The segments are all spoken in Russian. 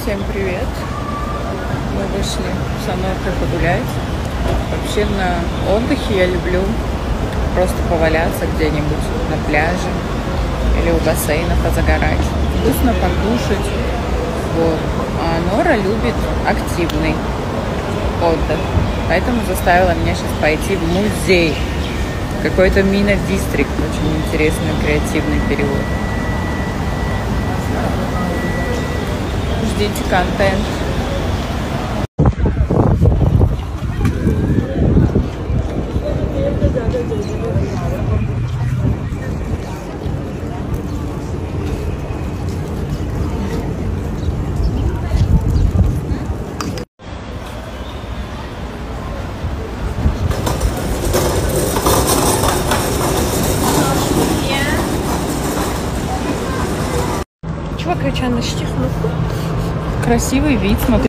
Всем привет! Мы вышли с Аноркой погулять. Вообще на отдыхе я люблю просто поваляться где-нибудь на пляже или у бассейна позагорать, вкусно покушать. Вот. А Анора любит активный отдых, поэтому заставила меня сейчас пойти в музей. Какой-то Мина Дистрикт, очень интересный креативный перевод. Ждите контент. Красивый вид, смотри.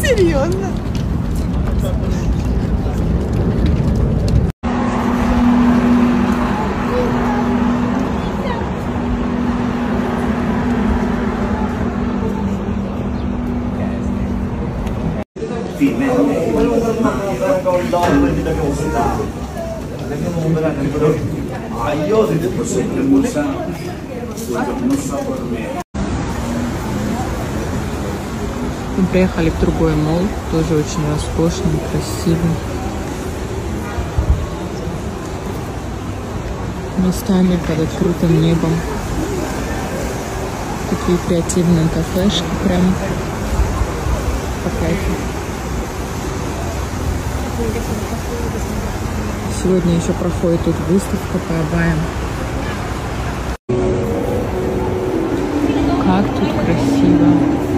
Серьезно? Мы приехали в другой молл, тоже очень роскошный, красивый. Местами под открытым небом. Такие креативные кафешки, прям по кайфу. Сегодня еще проходит тут выставка по Абаям. Как тут красиво.